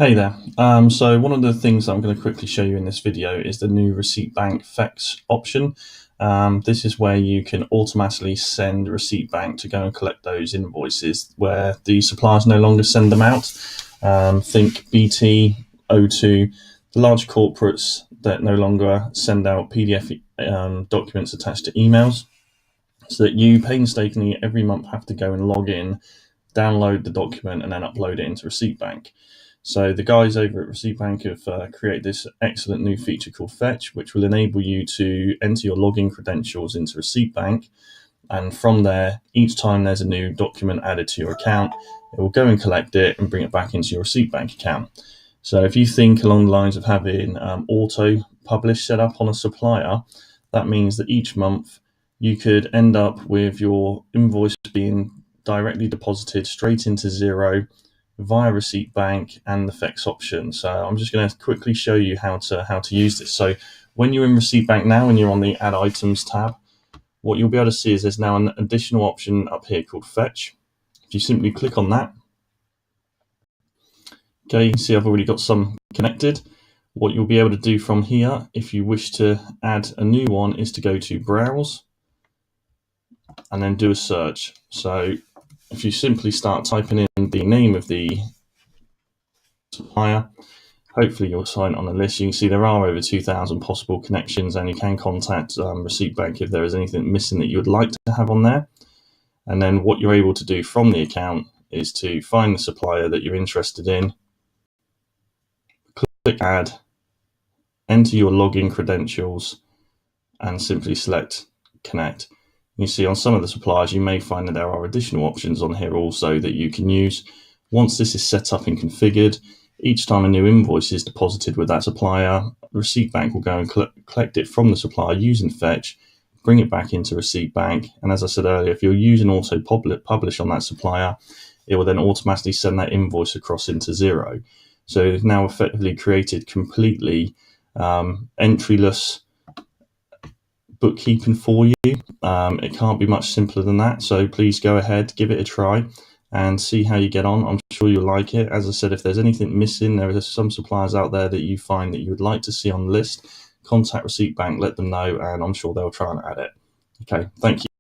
Hey there. So one of the things that I'm going to quickly show you in this video is the new Receipt Bank Fetch option. This is where you can automatically send Receipt Bank to go and collect those invoices where the suppliers no longer send them out. Think BT, O2, the large corporates that no longer send out PDF documents attached to emails, so that you painstakingly every month have to go and log in, download the document, and then upload it into Receipt Bank. So the guys over at Receipt Bank have created this excellent new feature called Fetch, which will enable you to enter your login credentials into Receipt Bank. And from there, each time there's a new document added to your account, it will go and collect it and bring it back into your Receipt Bank account. So if you think along the lines of having auto publish set up on a supplier, that means that each month you could end up with your invoice being directly deposited straight into Xero via Receipt Bank and the Fetch option. So I'm just going to quickly show you how to use this. So when you're in Receipt Bank now and you're on the Add Items tab, what you'll be able to see is there's now an additional option up here called Fetch. If you simply click on that, okay, you can see I've already got some connected. What you'll be able to do from here, if you wish to add a new one, is to go to Browse and then do a search. So if you simply start typing in the name of the supplier, hopefully you'll sign on the list. You can see there are over 2,000 possible connections, and you can contact Receipt Bank if there is anything missing that you would like to have on there. And then what you're able to do from the account is to find the supplier that you're interested in, click Add, enter your login credentials, and simply select Connect. You see on some of the suppliers you may find that there are additional options on here also that you can use. Once this is set up and configured, each time a new invoice is deposited with that supplier, Receipt Bank will go and collect it from the supplier using Fetch, bring it back into Receipt Bank, and as I said earlier, if you're using auto publish on that supplier, it will then automatically send that invoice across into Xero. So it's now effectively created completely entryless bookkeeping for you. It can't be much simpler than that, so please go ahead, give it a try and see how you get on. I'm sure you'll like it. As I said, if there's anything missing, there are some suppliers out there that you find that you would like to see on the list, contact Receipt Bank, let them know, and I'm sure they'll try and add it. Okay, thank you.